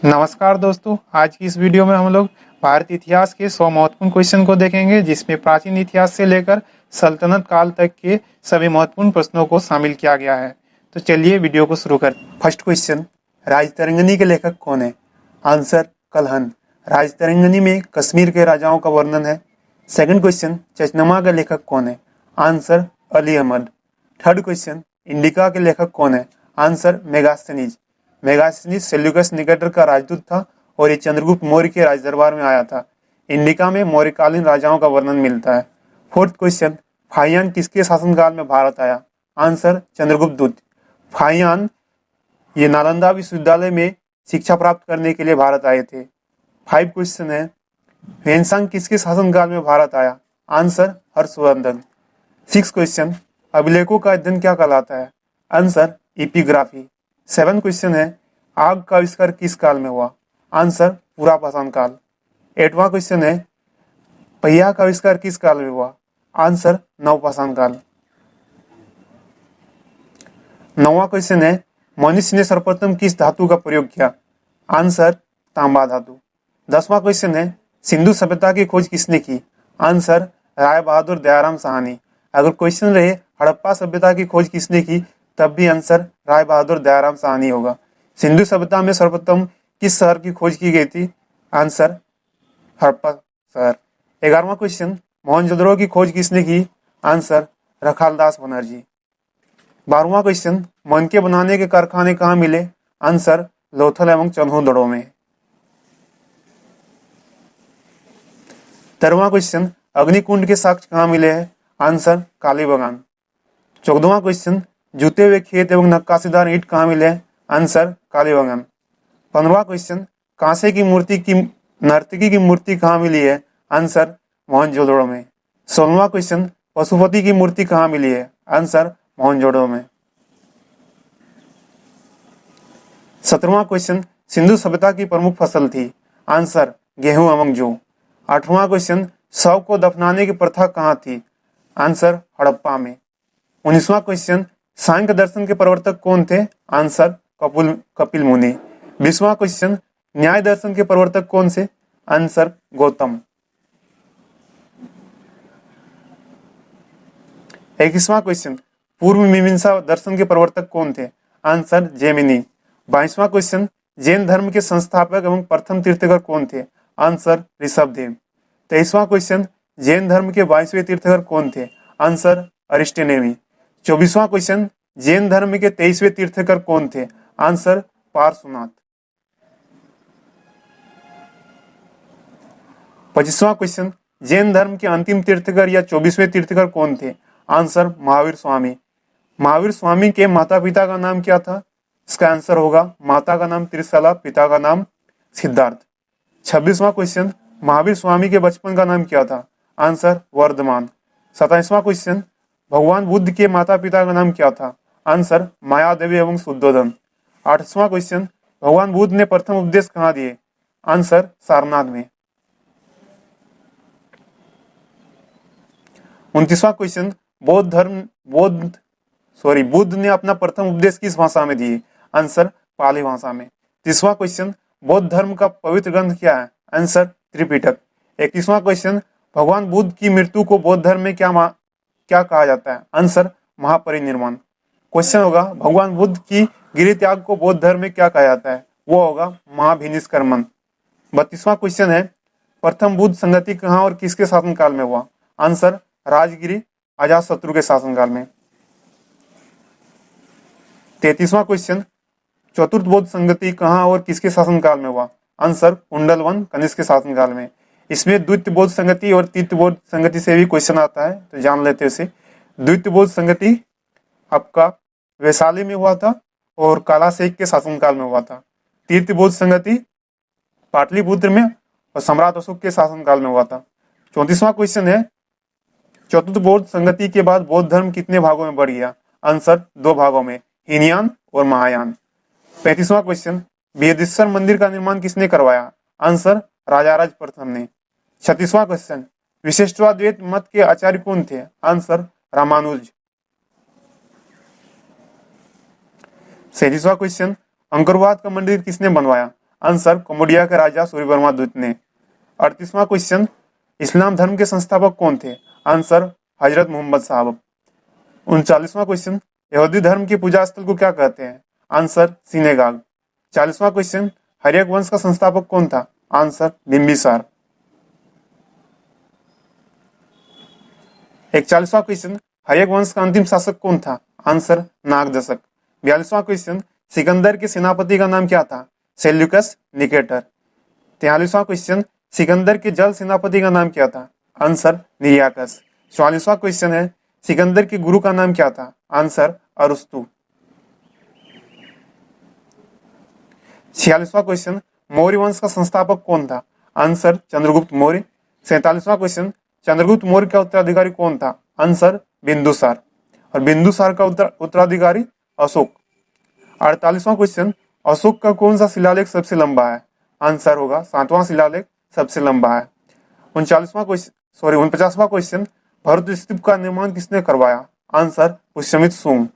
नमस्कार दोस्तों, आज की इस वीडियो में हम लोग भारतीय इतिहास के 100 महत्वपूर्ण क्वेश्चन को देखेंगे, जिसमें प्राचीन इतिहास से लेकर सल्तनत काल तक के सभी महत्वपूर्ण प्रश्नों को शामिल किया गया है। तो चलिए वीडियो को शुरू करते हैं। फर्स्ट क्वेश्चन, राजतरंगिणी के लेखक कौन है? आंसर कल्हण। राजतरंगिणी में कश्मीर के राजाओं का वर्णन है। सेकंड क्वेश्चन, चचनमा के लेखक कौन है? Answer Ali Ahmad. Third question, Indica के लेखक कौन है? Answer Megasthenes. Megasthenes Seleucus Nicator का राजदूत था और ये चंद्रगुप्त मौर्य के राजदरबार में आया था। इंडिका में मौर्यकालीन राजाओं का वर्णन मिलता है। फोर्थ क्वेश्चन, फाहियान किसके शासनकाल में भारत आया? आंसर चंद्रगुप्त दूत। फाहियान ये नालंदा विश्वविद्यालय में शिक्षा प्राप्त करने के लिए भारत आए थे। 5 क्वेश्चन है, ह्वेनसांग किसके शासनकाल में भारत आया? आंसर हर्षवर्धन। 6 क्वेश्चन, अभिलेखों का अध्ययन क्या कहलाता है? Answer epigraphy. 7 क्वेश्चन है, आग का आविष्कार किस काल में हुआ? आंसर पुरापाषाण काल। 8वां क्वेश्चन है, पहिया का आविष्कार किस काल में हुआ? आंसर नवपाषाण काल। 9वां क्वेश्चन है, मनुष्य ने सर्वप्रथम किस धातु का प्रयोग किया? आंसर तांबा धातु। 10वां क्वेश्चन है, सिंधु सभ्यता की खोज किसने की? आंसर राय बहादुर दयाराम साहनी। अगर क्वेश्चन रहे हड़प्पा सभ्यता की खोज किसने की, तब भी आंसर राय बहादुर दयाराम साहनी होगा। सिंधु सभ्यता में सर्वप्रथम किस शहर की खोज की गई थी? आंसर हड़प्पा शहर। 11वां क्वेश्चन, मोहनजोदड़ो की खोज किसने की? आंसर रखालदास बनर्जी। 12वां क्वेश्चन, मनके बनाने के कारखाने कहाँ मिले? आंसर लोथल एवं चन्हूदड़ो में। 13वां क्वेश्चन, अग्निकुंड के साक्ष्य कहाँ मिले हैं? आंसर कालीबागान। 14वां क्वेश्चन, जूते हुए खेत एवं नक्काशीदार ईंट कहाँ मिले हैं? आंसर कालीबागान। 15वां क्वेश्चन, कांसे की मूर्ति की नर्तकी की मूर्ति कहाँ मिली है? आंसर मोहनजोदड़ो में। 16वां क्वेश्चन, पशुपति की मूर्ति कहाँ मिली है? आंसर मोहनजोदड़ो में। 17वां क्वेश्चन, सिंधु सभ्यता की प्रमुख फसल थी? आंसर गेहूं एवं जौ। 8वां क्वेश्चन, शव को दफनाने की प्रथा कहाँ थी? आंसर हड़प्पा में। 19वां क्वेश्चन, सांख्य दर्शन के प्रवर्तक कौन थे? आंसर कपिल मुनि। 20वां क्वेश्चन, न्याय दर्शन के प्रवर्तक कौन से? आंसर गौतम। 21वां क्वेश्चन, पूर्व मीमांसा दर्शन के प्रवर्तक कौन थे? आंसर जैमिनी। 22वां क्वेश्चन, जैन धर्म के संस्थापक एवं प्रथम तीर्थकर कौन थे? आंसर ऋषभदेव। 23वां क्वेश्चन, जैन धर्म के 22वें तीर्थकर कौन थे? आंसर अरिस्टनेमी। 24वां क्वेश्चन, जैन धर्म के 23वें तीर्थकर कौन थे? आंसर पार्श्वनाथ। 25वां क्वेश्चन, जैन धर्म के अंतिम तीर्थकर या 24वें तीर्थकर कौन थे? आंसर महावीर स्वामी। महावीर स्वामी के माता पिता का नाम क्या था? इसका आंसर होगा माता का नाम त्रिशला, पिता का नाम सिद्धार्थ। 26वां क्वेश्चन, महावीर स्वामी के बचपन का नाम क्या था? आंसर वर्धमान। 27वां क्वेश्चन, भगवान बुद्ध के माता पिता का नाम क्या था? आंसर माया देवी एवं शुद्धोधन। 28वां क्वेश्चन, भगवान बुद्ध ने प्रथम उपदेश कहाँ दिए? आंसर सारनाथ में। 29वां क्वेश्चन, बुद्ध ने अपना प्रथम उपदेश किस भाषा में दिए? आंसर पाली भाषा में। 30वां क्वेश्चन, बौद्ध धर्म का पवित्र ग्रंथ क्या है? आंसर त्रिपिटक। 31वां क्वेश्चन, भगवान बुद्ध की मृत्यु को बौद्ध धर्म में क्या कहा जाता है? आंसर महापरिनिर्वाण। क्वेश्चन होगा, भगवान बुद्ध की गिरि त्याग को बौद्ध धर्म में क्या कहा जाता है? वो होगा महाभिनिष्क्रमण। 32वां क्वेश्चन है, प्रथम बुद्ध संगति कहाँ और किसके शासनकाल में हुआ? आंसर राजगिरी अजातशत्रु के शासनकाल में। 33वां क्वेश्चन, चतुर्थ बौद्ध संगति कहाँ और किसके शासनकाल में हुआ? आंसर कुंडलवन कनिष्क के शासनकाल में। इसमें द्वितीय बौद्ध संगति और तृतीय बौद्ध संगति से भी क्वेश्चन आता है, तो जान लेते हैं उसे। द्वितीय बौद्ध संगति आपका वैशाली में हुआ था और कालासेक के शासनकाल में हुआ था। तृतीय बौद्ध संगति पाटलिपुत्र में और सम्राट अशोक के शासनकाल में हुआ था। 34वां क्वेश्चन है, चतुर्थ बौद्ध संगति के बाद बौद्ध धर्म कितने भागों में बढ़ गया? आंसर 2 भागों में, हीनयान और महायान। 35वां क्वेश्चन, बृहदीश्वर मंदिर का निर्माण किसने करवाया? आंसर राजाराज प्रथम ने। 36वां क्वेश्चन, विशिष्टवाद्वैत मत के आचार्य कौन थे? आंसर रामानुज। 37वां क्वेश्चन, अंकुरवाद का मंदिर किसने बनवाया? आंसर कम्बोडिया के राजा सूर्यवर्मा द्वितीय ने। 38वां क्वेश्चन, इस्लाम धर्म के संस्थापक कौन थे? आंसर हजरत मोहम्मद साहब। 39वां क्वेश्चन, यहूदी धर्म की पूजा स्थल को क्या कहते हैं? Answer synagogue. 40वां क्वेश्चन, हर्यक वंश का संस्थापक कौन था? आंसर बिंबिसार। 41वां क्वेश्चन, हर्यक वंश का अंतिम शासक कौन था? आंसर नागदशक। 42वां क्वेश्चन, सिकंदर के सेनापति का नाम क्या था? Seleucus Nicator. 43वां क्वेश्चन, सिकंदर के जल सेनापति का नाम क्या था? आंसर निरियाकस। 44वां क्वेश्चन है, सिकंदर के गुरु का नाम क्या था? आंसर अरस्तु। 46वां क्वेश्चन, मौर्य वंश का संस्थापक कौन था? आंसर चंद्रगुप्त मौर्य। 47वां क्वेश्चन, चंद्रगुप्त मौर्य का उत्तराधिकारी कौन था? आंसर बिंदुसार। और बिंदुसार का उत्तराधिकारी अशोक। 48वां क्वेश्चन, अशोक का कौन सा शिलालेख सबसे लंबा है? आंसर होगा 7वां शिलालेख सबसे लंबा है। 49वां क्वेश्चन, भरत स्तूप का निर्माण किसने करवाया? आंसर पुष्यमित्र शुंग।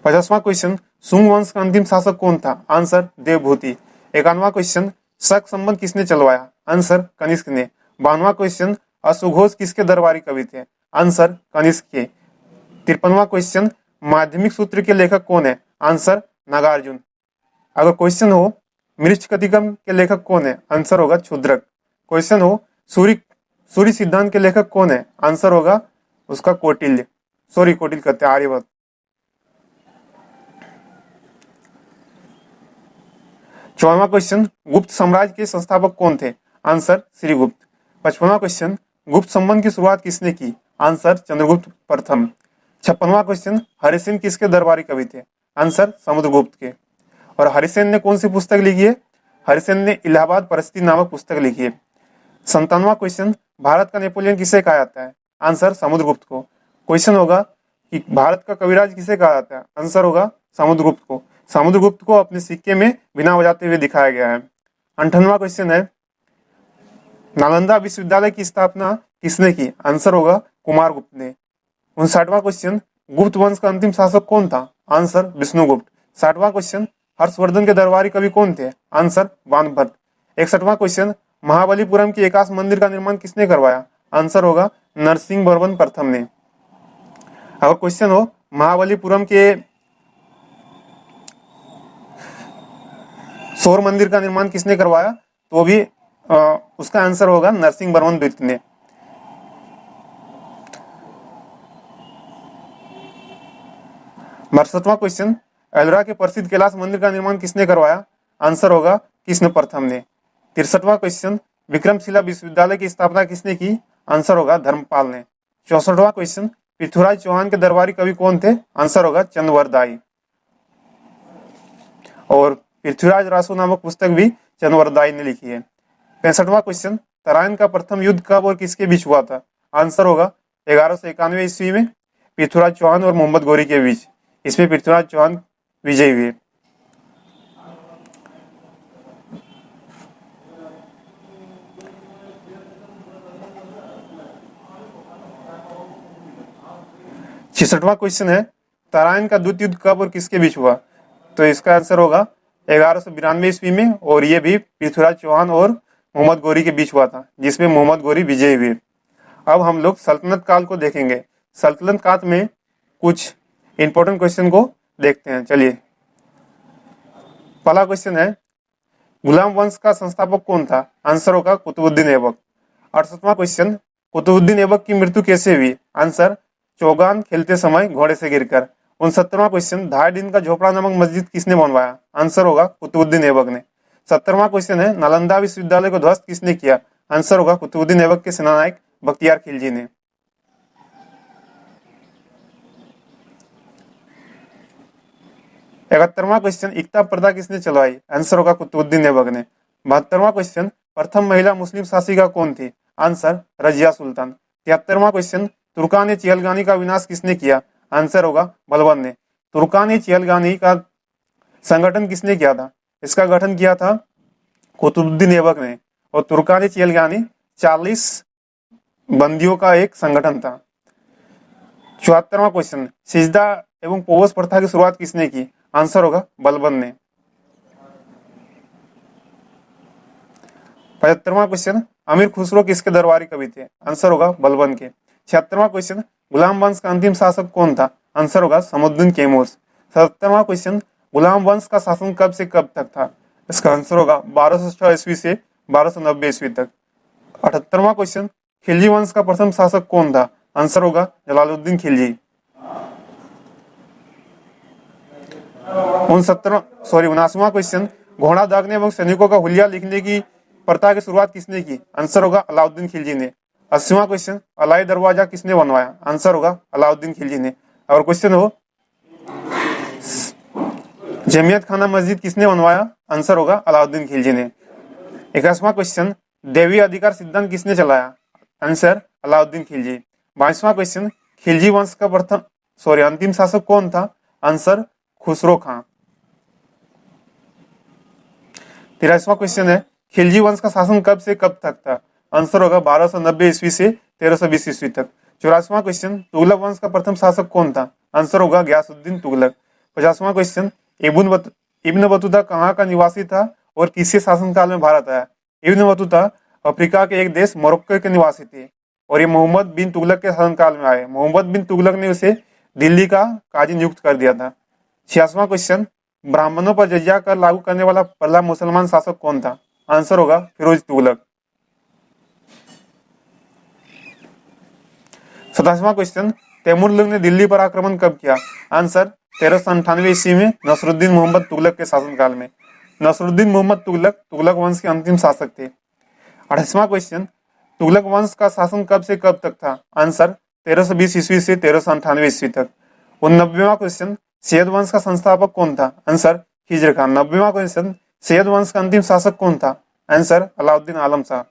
50वां क्वेश्चन, शुंग वंश का अंतिम शासक कौन था? आंसर देवभूति। 51वां क्वेश्चन, शक संबंध किसने चलवाया? आंसर कनिष्क ने। 52वां क्वेश्चन, अश्वघोष किसके दरबारी कवि थे? आंसर कनिष्क के। 53वां क्वेश्चन, माध्यमिक सूत्र के लेखक कौन है? आंसर नागार्जुन। अगर क्वेश्चन हो मृच्छकटिकम के लेखक कौन है? आंसर होगा क्षुद्रक। क्वेश्चन हो सूर्य सिद्धांत के लेखक कौन है? आंसर होगा उसका कौटिल्य। कौटिल्य कहते हैं, आर्यभट्ट। 54वां क्वेश्चन, गुप्त साम्राज्य के संस्थापक कौन थे? आंसर श्रीगुप्त। 55वां क्वेश्चन, गुप्त संबंध की शुरुआत किसने की? आंसर चंद्रगुप्त प्रथम। 56वां क्वेश्चन, हरिसेन किसके दरबारी कवि थे? आंसर समुद्रगुप्त के। और हरिसेन ने कौन सी पुस्तक लिखी है? हरिसेन ने इलाहाबाद परिस्थिति नामक पुस्तक लिखी है। 57वां क्वेश्चन, भारत का नेपोलियन किसे कहा जाता है? आंसर समुद्रगुप्त को। क्वेश्चन होगा कि भारत का कविराज किसे कहा जाता है? आंसर होगा समुद्रगुप्त को। समुद्रगुप्त को अपने सिक्के में बिना बजाते हुए दिखाया गया है। 58वां क्वेश्चन है, नालंदा विश्वविद्यालय की स्थापना किसने की? आंसर होगा कुमारगुप्त ने। 59वां क्वेश्चन, गुप्त वंश का अंतिम शासक कौन था? आंसर विष्णुगुप्त। 60वां क्वेश्चन, हर्षवर्धन के दरबारी कवि कौन थे? आंसर बाणभट्ट। 61वां क्वेश्चन, महाबलीपुरम के एकाश मंदिर का निर्माण किसने करवाया? आंसर होगा नरसिंह वर्मन प्रथम ने। अगर क्वेश्चन हो महाबलीपुरम के सौर मंदिर का निर्माण किसने करवाया, तो भी उसका आंसर होगा नरसिंह वर्मन द्वितीय ने। बासठवां क्वेश्चन, एलोरा के प्रसिद्ध कैलाश मंदिर का निर्माण किसने करवाया? आंसर होगा कृष्ण प्रथम ने। 63वां क्वेश्चन, विक्रमशिला विश्वविद्यालय की स्थापना किसने की? आंसर होगा धर्मपाल ने। 64वां क्वेश्चन, पृथ्वीराज चौहान के दरबारी कवि कौन थे? आंसर होगा चंद्रवरदाई। और पृथ्वीराज रासो नामक पुस्तक भी चंद्रवरदाई ने लिखी है। 65वां क्वेश्चन, तराइन का प्रथम युद्ध कब और किसके बीच हुआ था? आंसर होगा 1191 ईस्वी में पृथ्वीराज चौहान और मोहम्मद गौरी के बीच। इसमें पृथ्वीराज चौहान विजयी हुए। छिसठवां क्वेश्चन है, तराइन का द्वितीय युद्ध कब और किसके बीच हुआ? तो इसका आंसर होगा 1192 ईस्वी में, और ये भी पृथ्वीराज चौहान और मोहम्मद गौरी के बीच हुआ था, जिसमें मोहम्मद गौरी विजयी हुए। अब हम लोग सल्तनत काल को देखेंगे। सल्तनत काल में कुछ इंपॉर्टेंट क्वेश्चन को देखते हैं। चलिए, पहला क्वेश्चन है, गुलाम वंश का संस्थापक कौन था? आंसर होगा कुतुबुद्दीन ऐबक। 68वां क्वेश्चन, कुतुबुद्दीन ऐबक की मृत्यु कैसे हुई? आंसर चौगान खेलते समय घोड़े से गिरकर। 69वां क्वेश्चन, 2.5 दिन का झोपड़ा नामक मस्जिद किसने बनवाया? आंसर होगा कुतुबुद्दीन ऐबक ने। 70वां क्वेश्चन है, नालंदा विश्वविद्यालय को ध्वस्त किसने किया? आंसर होगा कुतुबुद्दीन ऐबक के सेनानायक बख्तियार खिलजी ने। 71वां क्वेश्चन, इकता प्रथा किसने चलवाई? आंसर होगा कुतुबुद्दीन ऐबक ने। 72वां क्वेश्चन, प्रथम महिला मुस्लिम शासिका कौन थी? आंसर रजिया सुल्तान। 73वां क्वेश्चन, तुर्कान चिहलगानी का विनाश किसने किया? आंसर होगा बलबन ने। तुर्कान चिहलगानी का संगठन किसने किया था? इसका गठन किया था कुतुबुद्दीन ऐबक ने। और तुर्कान चिहलगानी 40 बंदियों का एक संगठन था। 74वां क्वेश्चन, सिजदा एवं पोवस प्रथा की शुरुआत किसने की? आंसर होगा बलबन ने। 75वां क्वेश्चन, अमीर खुसरो किसके दरबारी कवि थे? आंसर होगा बलबन के। 76वां क्वेश्चन, गुलाम वंश का अंतिम शासक कौन था? आंसर होगा समुद्दीन कैमूर। 77वां क्वेश्चन, गुलाम वंश का शासन कब से कब तक था? इसका आंसर होगा 1206 ईस्वी से 1290 ईस्वी तक। 78वां क्वेश्चन, खिलजी वंश का प्रथम शासक कौन था? आंसर होगा जलालुद्दीन खिलजी। 79वां क्वेश्चन, घोड़ा दागने एवं सैनिकों का हुलिया लिखने की प्रथा की शुरुआत किसने की? आंसर होगा अलाउद्दीन खिलजी ने। 80वां क्वेश्चन, अलाई दरवाजा किसने बनवाया? आंसर होगा अलाउद्दीन खिलजी ने। और क्वेश्चन हो, जमियत खाना मस्जिद किसने बनवाया? आंसर होगा अलाउद्दीन खिलजी ने। 81वां क्वेश्चन, देवी अधिकार सिद्धांत किसने चलाया? आंसर अलाउद्दीन खिलजी। 22वां क्वेश्चन, खिलजी वंश का अंतिम शासक कौन था? आंसर खुसरो खां। 83वां क्वेश्चन है, खिलजी वंश का शासन कब से कब तक था? आंसर होगा 1290 ईस्वी से 1320 ईस्वी तक। 84वां क्वेश्चन, तुगलक वंश का प्रथम शासक कौन था? आंसर होगा गयासुद्दीन तुगलक। 50वां क्वेश्चन, इब्न बतूता कहाँ का निवासी था और किसके शासनकाल में भारत आया? इब्न बतूता अफ्रीका के एक देश मोरक्को के निवासी थे और ये मोहम्मद बिन तुगलक के शासनकाल में आए। मोहम्मद बिन तुगलक ने उसे दिल्ली का काजी नियुक्त कर दिया था। 86वां क्वेश्चन, ब्राह्मणों पर जजिया कर लागू करने वाला पहला मुसलमान शासक कौन था? आंसर होगा फिरोज तुगलक। 87वां क्वेश्चन, तैमूरलंग ने दिल्ली पर आक्रमण कब किया? आंसर 1398 ईस्वी में नसरुद्दीन मोहम्मद तुगलक के शासनकाल में। नसरुद्दीन मोहम्मद तुगलक तुगलक वंश के अंतिम शासक थे। 28वां क्वेश्चन, तुगलक वंश का शासन कब से कब तक था? आंसर 1320 ईस्वी से 1398 ईस्वी तक। 89वां क्वेश्चन, सैयद वंश का संस्थापक कौन था? आंसर खिजर खान। 90वां क्वेश्चन, सैयद वंश का अंतिम शासक कौन था? आंसर अलाउद्दीन आलम शाह।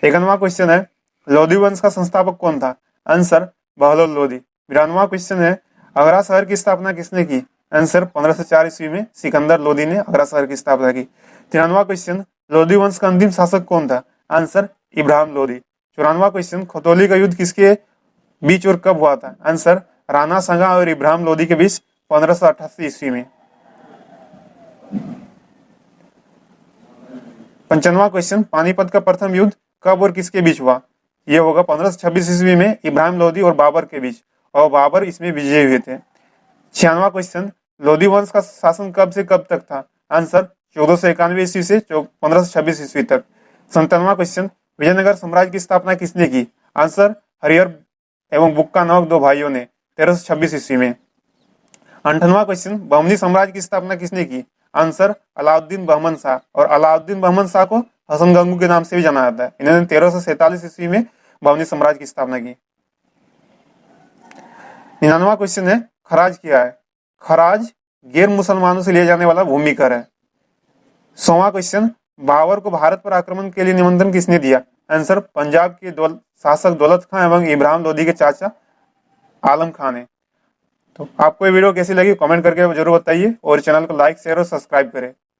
51वां क्वेश्चन है, लोधी वंश का संस्थापक कौन था? आंसर बहलोल लोधी। 92वां क्वेश्चन है, आगरा शहर की स्थापना किसने की? आंसर 1504 ईस्वी में सिकंदर लोधी ने आगरा शहर की स्थापना की। 93वां क्वेश्चन, लोधी वंश का अंतिम शासक कौन था? आंसर इब्राहिम लोधी। 94वां क्वेश्चन, खतौली का युद्ध किसके बीच और कब हुआ था? आंसर राणा संगा और इब्राहिम लोधी के बीच 1588 ईस्वी में। 95वां क्वेश्चन, पानीपत का प्रथम युद्ध कब और किसके बीच हुआ? यह होगा 1526 ईस्वी में इब्राहिम लोधी और बाबर के बीच, और बाबर इसमें विजयी हुए थे। 96वां क्वेश्चन, लोधी वंश का शासन कब से कब तक था? आंसर 1491 ईस्वी से 1526 ईस्वी तक। 97वां क्वेश्चन, विजयनगर साम्राज्य की स्थापना किसने की? आंसर हरिहर एवं बुक्का नामक दो भाइयों ने 1326 ईस्वी में। 58वां क्वेश्चन, बहमनी साम्राज्य की स्थापना किसने की? आंसर अलाउद्दीन बहमन शाह, और अलाउद्दीन बहमन शाह को हसन गंगू के नाम से भी जाना जाता है। इन्होंने 1347 ईस्वी में बहमनी साम्राज्य की स्थापना की। 99वां क्वेश्चन है, खराज क्या है? खराज गैर मुसलमानों से लिया जाने वाला भूमि कर है। 100वां क्वेश्चन, बाबर को भारत पर आक्रमण के लिए निमंत्रण किसने दिया? आंसर पंजाब के शासक दौलत खां एवं इब्राहिम लोधी के चाचा आलम खां ने। तो आपको ये वीडियो कैसी लगी कमेंट करके जरूर बताइए और चैनल को लाइक शेयर और सब्सक्राइब करें।